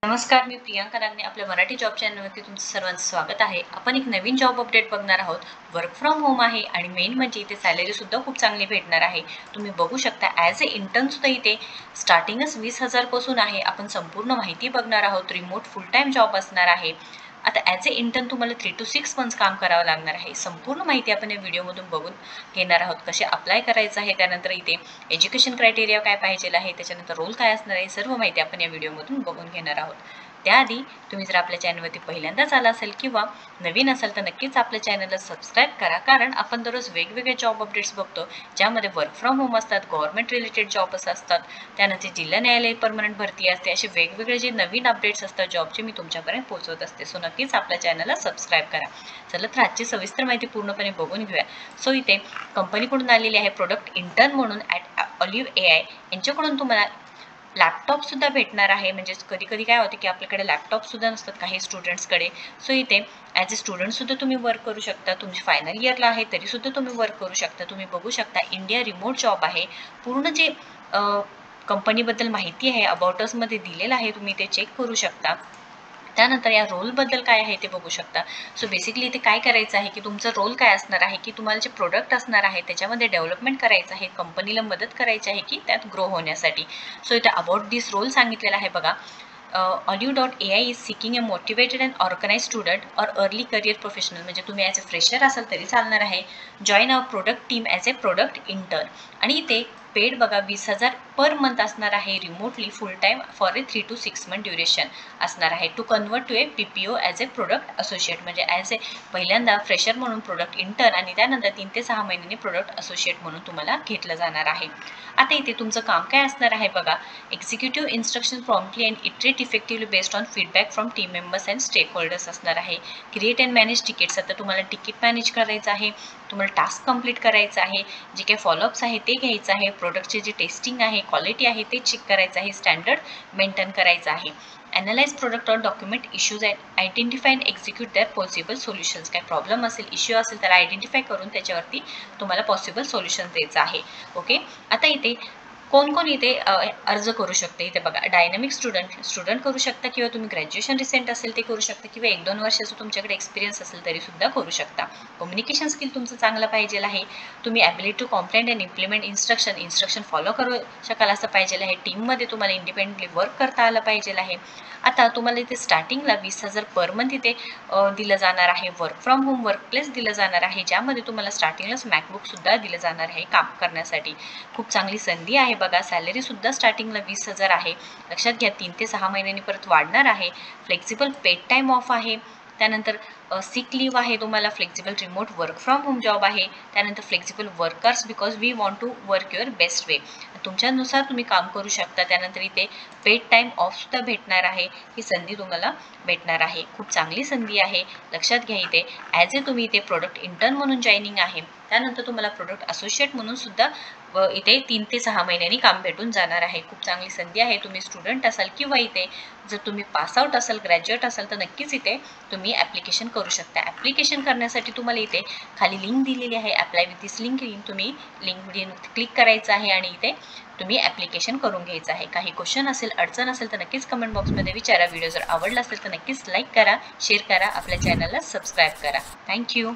नमस्कार, मी प्रियांका नागने आपल्या मराठी जॉब चॅनलवरती तुमचं सर्वांचं स्वागत आहे. आपण एक नवीन जॉब अपडेट बघणार आहोत. वर्क फ्रॉम होम आहे आणि मेन म्हणजे इथे सॅलरीसुद्धा खूप चांगली भेटणार आहे. तुम्ही बघू शकता ॲज अ इंटर्नसुद्धा इथे स्टार्टिंगच 20,000 पासून आहे. आपण संपूर्ण माहिती बघणार आहोत. रिमोट फुल टाईम जॉब असणार आहे. आता ॲज अ इंटर्न तुम्हाला 3 to 6 मंथ्स काम करावं लागणार आहे. संपूर्ण माहिती आपण या व्हिडिओमधून बघून घेणार आहोत. कसे अप्लाय करायचं आहे, त्यानंतर इथे एज्युकेशन क्रायटेरिया काय पाहिजे आहे, त्याच्यानंतर रोल काय असणार आहे, सर्व माहिती आपण या व्हिडिओमधून बघून घेणार आहोत. त्याआधी तुम्ही जर आपल्या चॅनलवरती पहिल्यांदाच आला असेल किंवा नवीन असाल तर नक्कीच आपल्या चॅनलला सबस्क्राईब करा, कारण आपण दररोज वेगवेगळे जॉब अपडेट्स बघतो, ज्यामध्ये वर्क फ्रॉम होम असतात, गव्हर्नमेंट रिलेटेड जॉब्स असतात, त्यानंतर जिल्हा न्यायालय परमनंट भरती असते, असे वेगवेगळे जे नवीन अपडेट्स असतात जॉबचे मी तुमच्यापर्यंत पोहोचवत असते. सो नक्कीच आपल्या चॅनलला सबस्क्राईब करा. चला तर आजची सविस्तर माहिती पूर्णपणे बघून घेऊया. सो इथे कंपनीकडून आलेली आहे प्रोडक्ट इंटर्न म्हणून ऑलिव्ह AI यांच्याकडून तुम्हाला लॅपटॉपसुद्धा भेटणार आहे. म्हणजे कधी कधी काय होते की आपल्याकडे लॅपटॉपसुद्धा नसतात काही स्टुडंट्सकडे. सो इथे ॲज अ स्टुडंटसुद्धा तुम्ही वर्क करू शकता. तुमची फायनल इयरला आहे तरीसुद्धा तुम्ही वर्क करू शकता. तुम्ही बघू शकता इंडिया रिमोट जॉब आहे. पूर्ण जे कंपनीबद्दल माहिती आहे अबाउटसमध्ये दिलेलं आहे, तुम्ही ते चेक करू शकता. त्यानंतर या रोलबद्दल काय आहे ते बघू शकता. सो बेसिकली इथे काय करायचं आहे की तुमचा रोल काय असणार आहे की तुम्हाला जे प्रोडक्ट असणार आहे त्याच्यामध्ये डेव्हलपमेंट करायचं आहे, कंपनीला मदत करायची आहे की त्यात ग्रो होण्यासाठी. सो इथे अबाउट दिस रोल सांगितलेला आहे बघा. Olive.ai is seeking a motivated and organized student or early career professional. म्हणजे तुम्ही ॲज अ फ्रेशर असाल तरी चालणार आहे. Join our product team as a product intern. आणि इथे पेड बघा 20,000 पर मंथ असणार आहे. Remotely full time for a 3 to 6 month duration असणार आहे. To convert to a PPO as a product associate. म्हणजे ॲज ए पहिल्यांदा फ्रेशर म्हणून प्रोडक्ट इंटर्न आणि त्यानंतर 3 ते 6 महिन्यांनी प्रोडक्ट असोसिएट म्हणून तुम्हाला घेतलं जाणार आहे. आता इथे तुमचं काम काय असणार आहे बघा. Executive instruction promptly and iterate effectively based on feedback from team members and stakeholders असणार आहे. Create and manage tickets. आता तुम्हाला तिकीट मॅनेज करायचं आहे, तुम्हाला टास्क कंप्लीट करायचं आहे, जे काही फॉलोअप्स आहे ते घ्यायचं आहे, प्रोडक्टचे जे टेस्टिंग आहे, क्वालिटी आहे ते चेक करायचं आहे, स्टँडर्ड मेंटेन करायचं आहे. ॲनालाइज प्रोडक्ट और document issues and identify and execute their possible solutions. काय प्रॉब्लेम असेल, इश्यू असेल त्याला आयडेंटिफाय करून त्याच्यावरती तुम्हाला पॉसिबल सोल्युशन द्यायचं आहे. ओके. आता इथे कोण कोण इथे अर्ज करू शकते इथे बघा. डायनॅमिक स्टुडंट करू शकता किंवा तुम्ही ग्रॅज्युएशन रिसेंट असेल ते करू शकता किंवा 1-2 वर्षाचं तुमच्याकडे एक्सपिरियन्स असेल तरीसुद्धा करू शकता. कम्युनिकेशन स्किल तुमचं चांगलं पाहिजे आहे. तुम्ही ability to complaint and implement instruction follow करू शकाल असं पाहिजे आहे. टीममध्ये तुम्हाला इंडिपेंडेंटली वर्क करता आलं पाहिजे आहे. आता तुम्हाला इथे स्टार्टिंगला 20,000 पर मंथ इथे दिलं जाणार आहे. Work from home work place दिलं जाणार आहे, ज्यामध्ये तुम्हाला स्टार्टिंगलाच मॅकबुकसुद्धा दिलं जाणार आहे काम करण्यासाठी. खूप चांगली संधी आहे बघा. सॅलरीसुद्धा स्टार्टिंगला 20,000 आहे. लक्षात घ्या 3 ते 6 महिन्यांनी परत वाढणार आहे. फ्लेक्सिबल पेड टाईम ऑफ आहे. त्यानंतर सिक लिव्ह आहे तुम्हाला. Flexible remote work from home job आहे. त्यानंतर flexible workers because we want to work your best way. तुमच्यानुसार तुम्ही काम करू शकता. त्यानंतर इथे पेड टाईम ऑफसुद्धा भेटणार आहे. ही संधी तुम्हाला भेटणार आहे. खूप चांगली संधी आहे. लक्षात घ्या इथे ॲज अ तुम्ही इथे प्रोडक्ट इंटर्न म्हणून जॉईनिंग आहे. त्यानंतर तुम्हाला प्रोडक्ट असोसिएट म्हणून सुद्धा इथे 3 ते 6 महिन्यांनी काम भेटून जाणार आहे. खूप चांगली संधी आहे. तुम्ही स्टुडंट असाल किंवा इथे जर तुम्ही पासआउट असाल, ग्रॅज्युएट असाल तर नक्कीच इथे तुम्ही ॲप्लिकेशन करू शकता. ॲप्लिकेशन करण्यासाठी तुम्हाला इथे खाली लिंक दिलेली आहे. अप्लाय विथ दिस लिंक तुम्ही लिंक क्लिक करायचं आहे आणि इथे तुम्ही ॲप्लिकेशन करून घ्यायचं आहे. काही क्वेश्चन असेल, अडचण असेल तर नक्कीच कमेंट बॉक्समध्ये विचारा. व्हिडिओ जर आवडला असेल तर नक्कीच लाईक करा, शेअर करा, आपल्या चॅनलला सबस्क्राईब करा. थँक्यू.